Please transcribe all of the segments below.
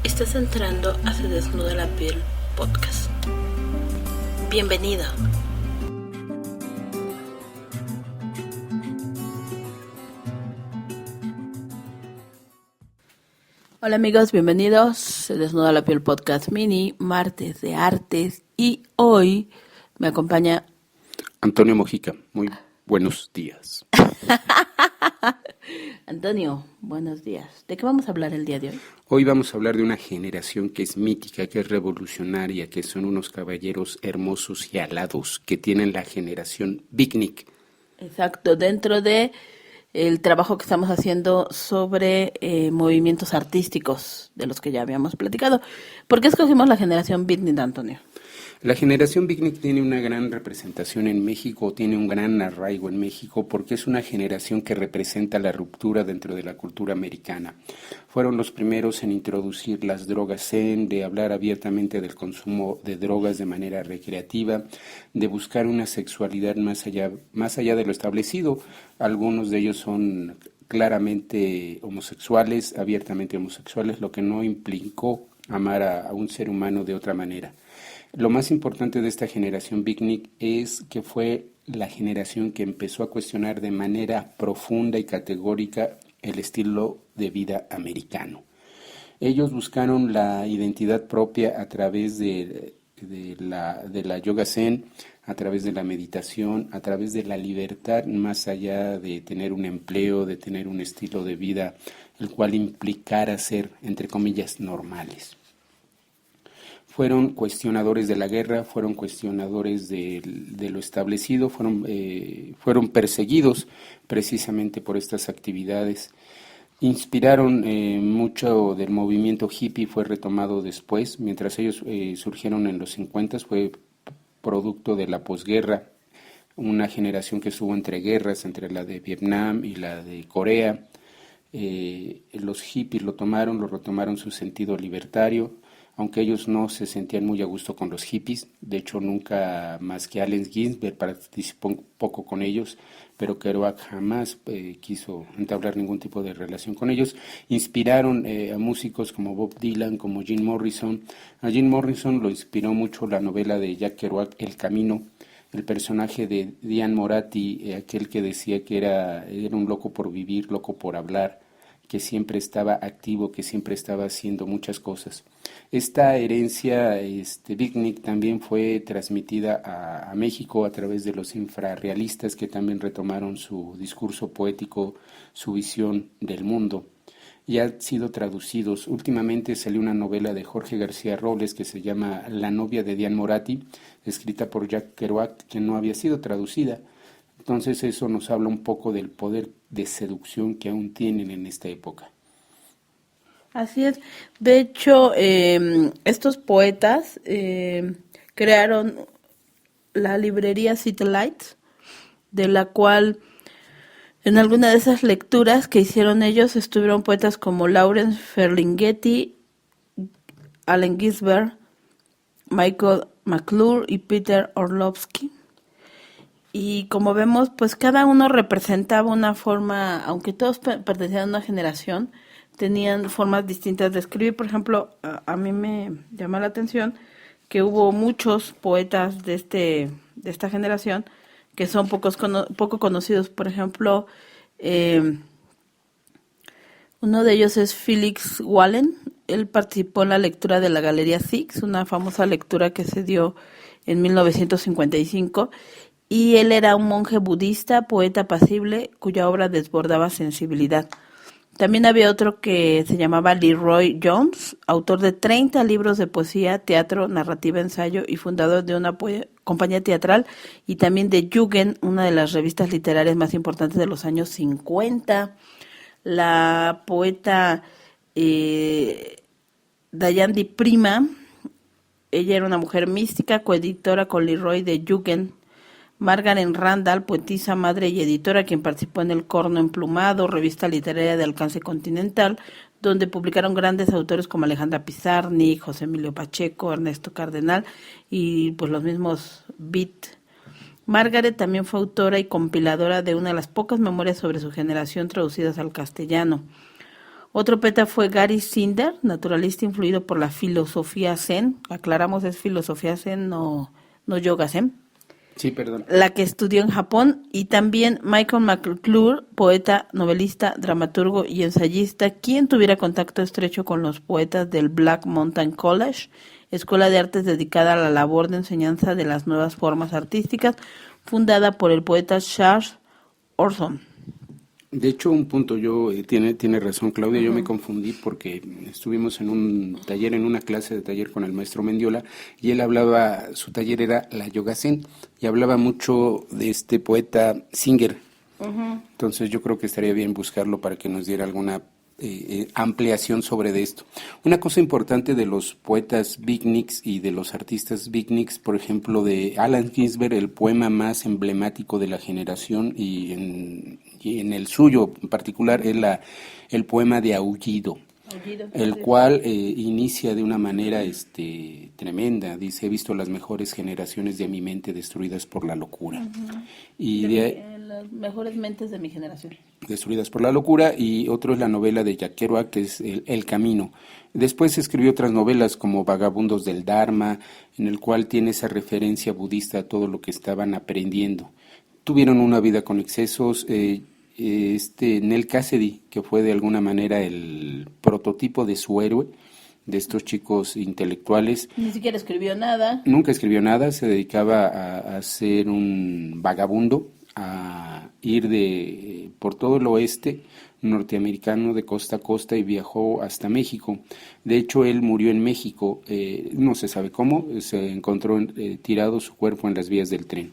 Estás entrando a Se Desnuda la Piel podcast. Bienvenido. Hola amigos, bienvenidos. Se Desnuda la Piel podcast mini, martes de artes, y hoy me acompaña Antonio Mojica. Muy buenos días. Antonio, buenos días. ¿De qué vamos a hablar el día de hoy? Hoy vamos a hablar de una generación que es mítica, que es revolucionaria, que son unos caballeros hermosos y alados, que tienen la generación Beatnik. Exacto, dentro de el trabajo que estamos haciendo sobre movimientos artísticos, de los que ya habíamos platicado. ¿Por qué escogimos la generación Beatnik, Antonio? La generación Beatnik tiene una gran representación en México, tiene un gran arraigo en México, porque es una generación que representa la ruptura dentro de la cultura americana. Fueron los primeros en introducir las drogas zen, de hablar abiertamente del consumo de drogas de manera recreativa, de buscar una sexualidad más allá de lo establecido. Algunos de ellos son claramente homosexuales, abiertamente homosexuales, lo que no implicó amar a un ser humano de otra manera. Lo más importante de esta generación Beatnik es que fue la generación que empezó a cuestionar de manera profunda y categórica el estilo de vida americano. Ellos buscaron la identidad propia a través de la yoga zen, a través de la meditación, a través de la libertad, más allá de tener un empleo, de tener un estilo de vida, el cual implicara ser, entre comillas, normales. Fueron cuestionadores de la guerra, fueron cuestionadores de lo establecido, fueron perseguidos precisamente por estas actividades. Inspiraron mucho del movimiento hippie, fue retomado después, mientras ellos surgieron en los 50, fue producto de la posguerra, una generación que estuvo entre guerras, entre la de Vietnam y la de Corea. Los hippies lo retomaron su sentido libertario, aunque ellos no se sentían muy a gusto con los hippies. De hecho, nunca más que Allen Ginsberg participó un poco con ellos, pero Kerouac jamás quiso entablar ningún tipo de relación con ellos. Inspiraron a músicos como Bob Dylan, como Jim Morrison. A Jim Morrison lo inspiró mucho la novela de Jack Kerouac, El Camino, el personaje de Diane Moratti, aquel que decía que era un loco por vivir, loco por hablar, que siempre estaba activo, que siempre estaba haciendo muchas cosas. Esta herencia Beatnik también fue transmitida a México a través de los infrarrealistas, que también retomaron su discurso poético, su visión del mundo, y han sido traducidos. Últimamente salió una novela de Jorge García Robles que se llama La novia de Diane Moratti, escrita por Jack Kerouac, que no había sido traducida. Entonces eso nos habla un poco del poder de seducción que aún tienen en esta época. Así es. De hecho, estos poetas crearon la librería City Lights, de la cual en alguna de esas lecturas que hicieron ellos estuvieron poetas como Lawrence Ferlinghetti, Allen Ginsberg, Michael McClure y Peter Orlovsky. Y como vemos, pues cada uno representaba una forma, aunque todos pertenecían a una generación, tenían formas distintas de escribir. Por ejemplo, a mí me llama la atención que hubo muchos poetas de esta generación que son poco conocidos. Por ejemplo, uno de ellos es Felix Wallen. Él participó en la lectura de la Galería Six, una famosa lectura que se dio en 1955, y él era un monje budista, poeta apacible, cuya obra desbordaba sensibilidad. También había otro que se llamaba Leroy Jones, autor de 30 libros de poesía, teatro, narrativa, ensayo y fundador de una compañía teatral, y también de Jugend, una de las revistas literarias más importantes de los años 50. La poeta Diane di Prima, ella era una mujer mística, coeditora con Leroy de Jugend. Margaret Randall, poetisa, madre y editora, quien participó en El Corno Emplumado, revista literaria de alcance continental, donde publicaron grandes autores como Alejandra Pizarnik, José Emilio Pacheco, Ernesto Cardenal y pues los mismos Beat. Margaret también fue autora y compiladora de una de las pocas memorias sobre su generación traducidas al castellano. Otro poeta fue Gary Sinder, naturalista influido por la filosofía Zen. Aclaramos, es filosofía Zen, no yoga Zen. Sí, perdón. La que estudió en Japón. Y también Michael McClure, poeta, novelista, dramaturgo y ensayista, quien tuviera contacto estrecho con los poetas del Black Mountain College, escuela de artes dedicada a la labor de enseñanza de las nuevas formas artísticas, fundada por el poeta Charles Orson. De hecho, un punto tiene razón Claudia, yo me confundí porque estuvimos en un taller, en una clase de taller con el maestro Mendiola, y él hablaba, su taller era la yoga zen, y hablaba mucho de este poeta Singer. Entonces yo creo que estaría bien buscarlo para que nos diera alguna ampliación sobre de esto. Una cosa importante de los poetas beatniks y de los artistas beatniks, por ejemplo, de Allen Ginsberg, el poema más emblemático de la generación y en el suyo en particular es el poema de Aullido, el cual inicia de una manera tremenda. Dice: he visto las mejores generaciones de mi mente destruidas por la locura. Y las mejores mentes de mi generación. Destruidas por la locura. Y otro es la novela de Jack Kerouac, que es El Camino. Después escribió otras novelas como Vagabundos del Dharma, en el cual tiene esa referencia budista a todo lo que estaban aprendiendo. Tuvieron una vida con excesos. Nell Cassidy, que fue de alguna manera el prototipo de su héroe, de estos chicos intelectuales. Ni siquiera escribió nada. Nunca escribió nada, se dedicaba a ser un vagabundo, a ir por todo el oeste norteamericano de costa a costa, y viajó hasta México. De hecho, él murió en México, no se sabe cómo, se encontró tirado su cuerpo en las vías del tren.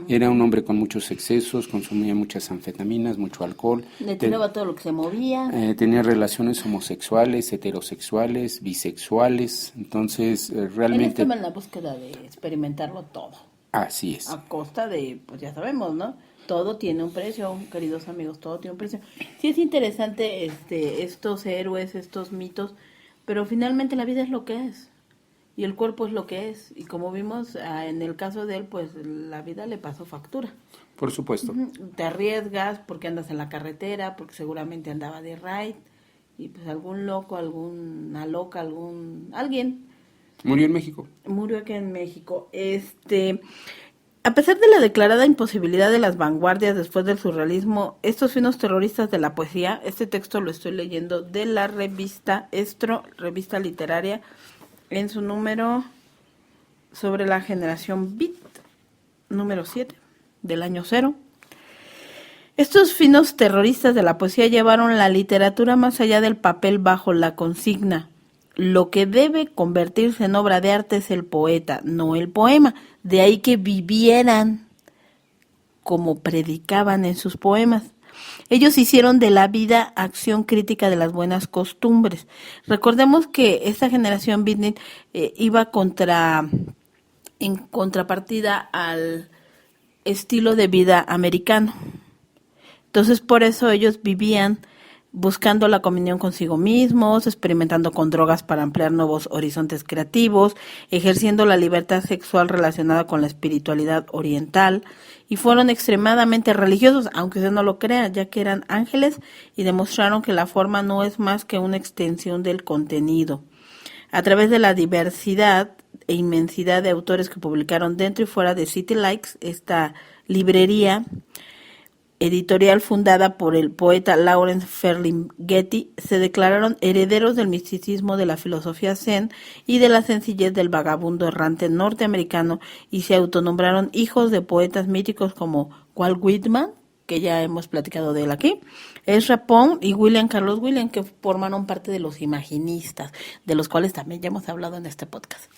Era un hombre con muchos excesos, consumía muchas anfetaminas, mucho alcohol. Le tiraba todo lo que se movía. Tenía relaciones homosexuales, heterosexuales, bisexuales, entonces realmente... Él estaba en la búsqueda de experimentarlo todo. Así es. A costa de, pues ya sabemos, ¿no? Todo tiene un precio, queridos amigos, todo tiene un precio. Sí es interesante estos héroes, estos mitos, pero finalmente la vida es lo que es. Y el cuerpo es lo que es. Y como vimos en el caso de él, pues la vida le pasó factura. Por supuesto. Te arriesgas porque andas en la carretera, porque seguramente andaba de ride. Y pues algún loco, alguna loca, alguien. Murió en México. Murió aquí en México. A pesar de la declarada imposibilidad de las vanguardias después del surrealismo, estos finos terroristas de la poesía, este texto lo estoy leyendo de la revista Estro, revista literaria, en su número sobre la generación Beat, número 7, del año 0. Estos finos terroristas de la poesía llevaron la literatura más allá del papel bajo la consigna: lo que debe convertirse en obra de arte es el poeta, no el poema. De ahí que vivieran como predicaban en sus poemas. Ellos hicieron de la vida acción crítica de las buenas costumbres. Recordemos que esta generación beatnik iba en contrapartida al estilo de vida americano. Entonces, por eso ellos vivían buscando la comunión consigo mismos, experimentando con drogas para ampliar nuevos horizontes creativos, ejerciendo la libertad sexual relacionada con la espiritualidad oriental, y fueron extremadamente religiosos, aunque usted no lo crea, ya que eran ángeles y demostraron que la forma no es más que una extensión del contenido. A través de la diversidad e inmensidad de autores que publicaron dentro y fuera de City Lights, esta librería editorial fundada por el poeta Lawrence Ferlinghetti, se declararon herederos del misticismo de la filosofía zen y de la sencillez del vagabundo errante norteamericano, y se autonombraron hijos de poetas míticos como Walt Whitman, que ya hemos platicado de él aquí, Ezra Pound y William Carlos Williams, que formaron parte de los imaginistas, de los cuales también ya hemos hablado en este podcast.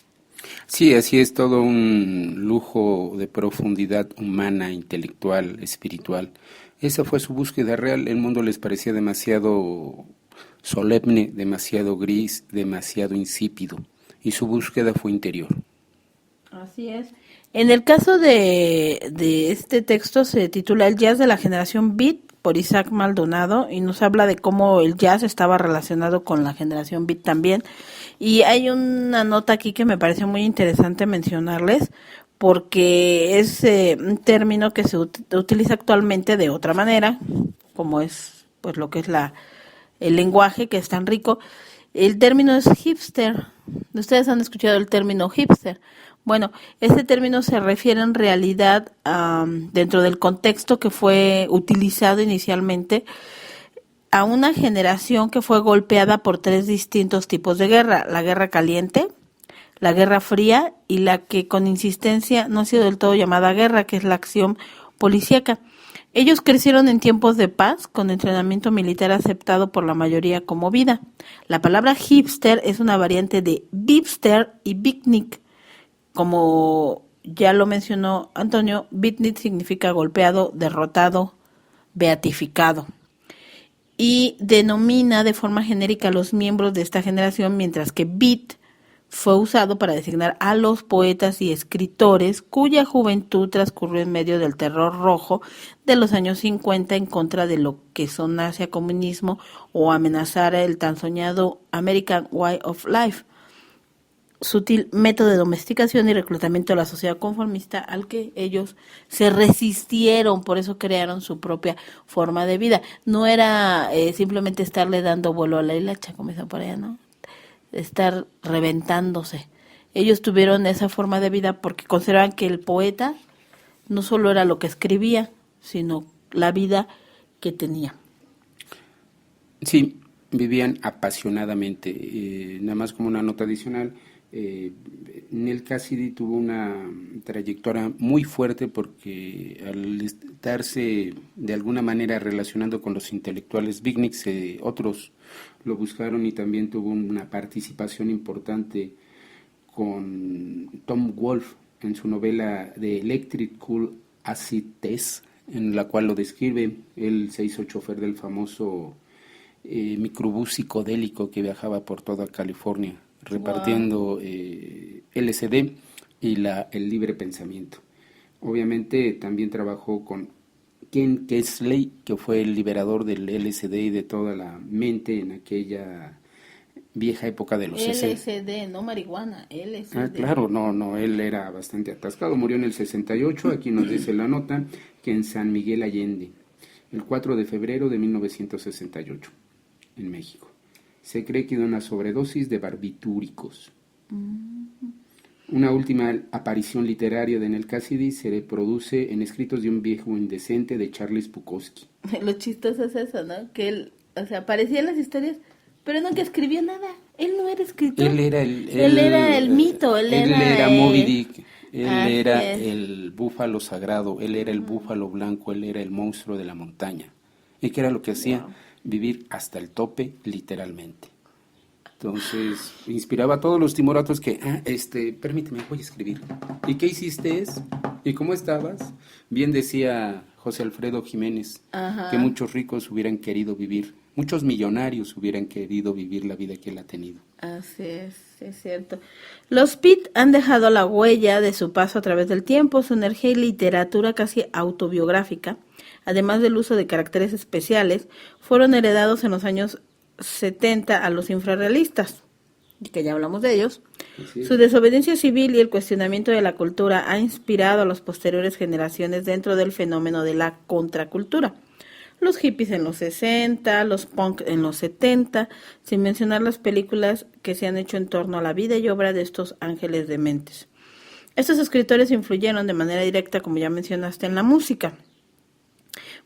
Sí, así es, todo un lujo de profundidad humana, intelectual, espiritual. Esa fue su búsqueda real. El mundo les parecía demasiado solemne, demasiado gris, demasiado insípido, y su búsqueda fue interior. Así es. En el caso de este texto se titula El jazz de la generación Beat, por Isaac Maldonado, y nos habla de cómo el jazz estaba relacionado con la generación Beat también. Y hay una nota aquí que me pareció muy interesante mencionarles, porque es un término que se utiliza actualmente de otra manera, como es pues lo que es el lenguaje, que es tan rico. El término es hipster. Ustedes han escuchado el término hipster. Bueno, este término se refiere en realidad dentro del contexto que fue utilizado inicialmente a una generación que fue golpeada por 3 distintos tipos de guerra: la guerra caliente, la guerra fría y la que con insistencia no ha sido del todo llamada guerra, que es la acción policíaca. Ellos crecieron en tiempos de paz, con entrenamiento militar aceptado por la mayoría como vida. La palabra hipster es una variante de beatster y beatnik. Como ya lo mencionó Antonio, beatnik significa golpeado, derrotado, beatificado, y denomina de forma genérica a los miembros de esta generación, mientras que beat fue usado para designar a los poetas y escritores cuya juventud transcurrió en medio del terror rojo de los años 50 en contra de lo que sonase a comunismo o amenazara el tan soñado American Way of Life, sutil método de domesticación y reclutamiento de la sociedad conformista al que ellos se resistieron. Por eso crearon su propia forma de vida. No era simplemente estarle dando vuelo a la hilacha, como dicen por allá, ¿no? Estar reventándose. Ellos tuvieron esa forma de vida porque consideraban que el poeta no solo era lo que escribía, sino la vida que tenía. Sí, vivían apasionadamente. Nada más como una nota adicional, Neal Cassidy tuvo una trayectoria muy fuerte porque al estarse de alguna manera relacionando con los intelectuales beatniks, otros lo buscaron, y también tuvo una participación importante con Tom Wolfe en su novela de Electric Cool Acid Test, en la cual lo describe. Él se hizo chofer del famoso microbús psicodélico que viajaba por toda California repartiendo LSD y el libre pensamiento. Obviamente también trabajó con Ken Kessley, que fue el liberador del LSD y de toda la mente en aquella vieja época de los 60. LSD, no marihuana, LSD. Ah, claro, no, él era bastante atascado. Murió en el 68, aquí nos dice la nota, que en San Miguel Allende, el 4 de febrero de 1968, en México. Se cree que de una sobredosis de barbitúricos. Una última aparición literaria de Neal Cassidy se reproduce en Escritos de un viejo indecente de Charles Bukowski. Lo chistoso es eso, ¿no? Que él, aparecía en las historias, pero nunca escribió nada. Él no era escritor. Él era el mito. Él era Moby Dick. Él era es. el búfalo sagrado. Él era el búfalo blanco. Él era el monstruo de la montaña. ¿Y qué era lo que hacía? Wow. Vivir hasta el tope, literalmente. Entonces, inspiraba a todos los timoratos que, permíteme, voy a escribir. ¿Y qué hiciste? ¿Y cómo estabas? Bien decía José Alfredo Jiménez, que muchos ricos hubieran querido vivir, muchos millonarios hubieran querido vivir la vida que él ha tenido. Así es cierto. Los Beat han dejado la huella de su paso a través del tiempo, su energía y literatura casi autobiográfica, además del uso de caracteres especiales, fueron heredados en los años 70 a los infrarrealistas, que ya hablamos de ellos. Sí. Su desobediencia civil y el cuestionamiento de la cultura ha inspirado a las posteriores generaciones dentro del fenómeno de la contracultura. Los hippies en los 60, los punk en los 70, sin mencionar las películas que se han hecho en torno a la vida y obra de estos ángeles dementes. Estos escritores influyeron de manera directa, como ya mencionaste, en la música.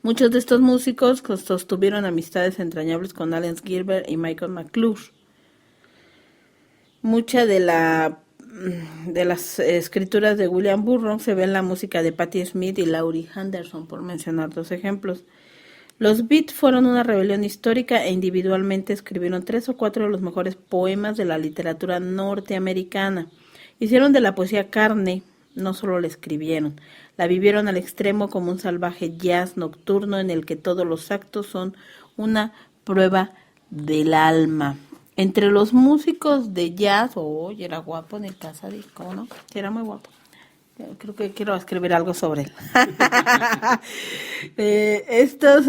Muchos de estos músicos sostuvieron amistades entrañables con Allen Ginsberg y Michael McClure. Mucha de las escrituras de William Burroughs se ve en la música de Patti Smith y Laurie Anderson, por mencionar 2 ejemplos. Los Beat fueron una rebelión histórica e individualmente escribieron 3 o 4 de los mejores poemas de la literatura norteamericana. Hicieron de la poesía carne, no solo la escribieron, la vivieron al extremo como un salvaje jazz nocturno en el que todos los actos son una prueba del alma. Entre los músicos de jazz, era guapo en el Cassidy, ¿cómo no? Era muy guapo. Creo que quiero escribir algo sobre él. Estos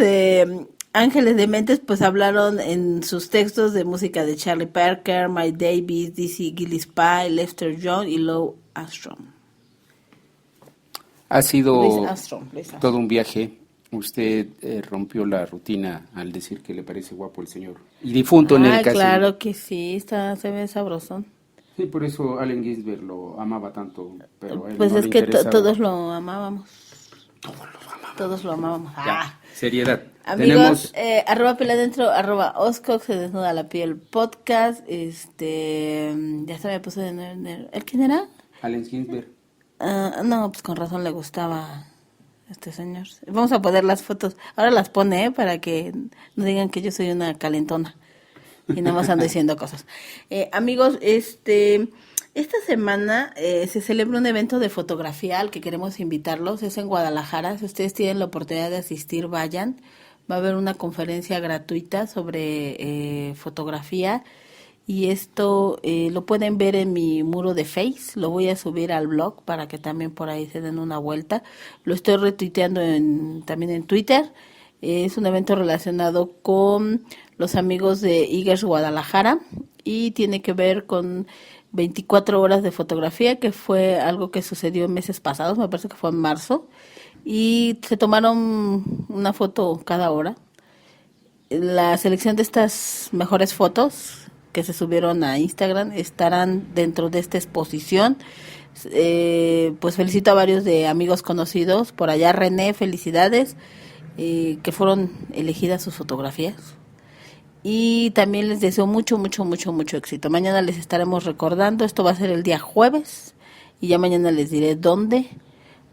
ángeles dementes pues hablaron en sus textos de música de Charlie Parker, Miles Davis, Dizzy Gillespie, Lester Young y Louis Armstrong. Ha sido Louis Armstrong. todo un viaje. Usted rompió la rutina al decir que le parece guapo el señor. Y difunto en el caso. Claro que sí, se ve sabrosón. Sí, por eso Allen Ginsberg lo amaba tanto, pero a él Pues no es le que interesaba. todos lo amábamos. Todos los amaba. Todos lo amábamos. Ya, seriedad. Amigos, arroba piel adentro, arroba Oscox, se desnuda la piel podcast. Ya se me puso de nuevo. ¿El quién era? Allen Ginsberg. No, pues con razón le gustaba este señor. Vamos a poner las fotos. Ahora las pone, para que no digan que yo soy una calentona y nada más ando diciendo cosas. Amigos, esta semana se celebra un evento de fotografía al que queremos invitarlos. Es en Guadalajara. Si ustedes tienen la oportunidad de asistir, vayan. Va a haber una conferencia gratuita sobre fotografía. Y esto lo pueden ver en mi muro de Face. Lo voy a subir al blog para que también por ahí se den una vuelta. Lo estoy retuiteando también en Twitter. Es un evento relacionado con los amigos de Eagers Guadalajara y tiene que ver con 24 horas de fotografía, que fue algo que sucedió en meses pasados, me parece que fue en marzo, y se tomaron una foto cada hora. La selección de estas mejores fotos que se subieron a Instagram estarán dentro de esta exposición. Pues felicito a varios de amigos conocidos por allá. René, felicidades, que fueron elegidas sus fotografías. Y también les deseo mucho, mucho, mucho, mucho éxito. Mañana les estaremos recordando. Esto va a ser el día jueves y ya mañana les diré dónde,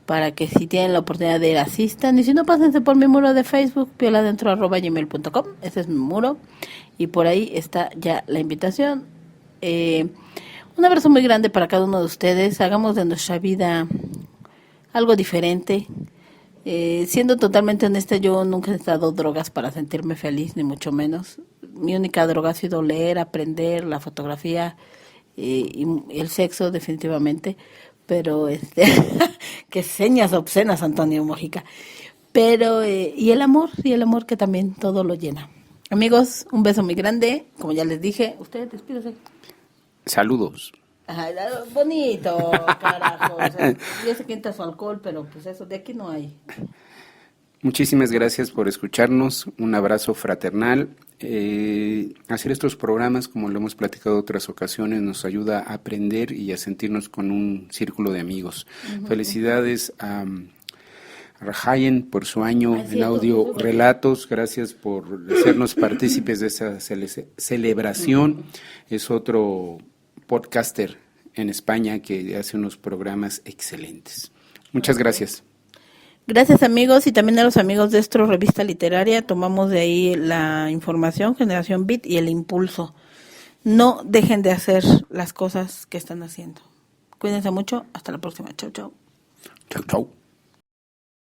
para que si tienen la oportunidad de ir, asistan. Y si no, pásense por mi muro de Facebook, pieladentro@gmail.com. Ese es mi muro y por ahí está ya la invitación. Un abrazo muy grande para cada uno de ustedes. Hagamos de nuestra vida algo diferente. Siendo totalmente honesta, yo nunca he dado drogas para sentirme feliz, ni mucho menos. Mi única droga ha sido leer, aprender, la fotografía y el sexo, definitivamente. Pero qué señas obscenas, Antonio Mojica. Pero y el amor que también todo lo llena. Amigos, un beso muy grande. Como ya les dije, ustedes despídense. Saludos. Ay, bonito, carajo. O sea, ya se quita su alcohol, pero pues eso de aquí no hay. Muchísimas gracias por escucharnos. Un abrazo fraternal. Hacer estos programas, como lo hemos platicado otras ocasiones, nos ayuda a aprender y a sentirnos con un círculo de amigos. Felicidades a Rahayen por su año en audio relatos. Gracias por hacernos partícipes de esa celebración. Es otro podcaster en España que hace unos programas excelentes. Muchas gracias. Gracias, amigos, y también a los amigos de Estro Revista Literaria. Tomamos de ahí la información, Generación Beat y el impulso. No dejen de hacer las cosas que están haciendo. Cuídense mucho. Hasta la próxima. Chau, chau. Chau, chau.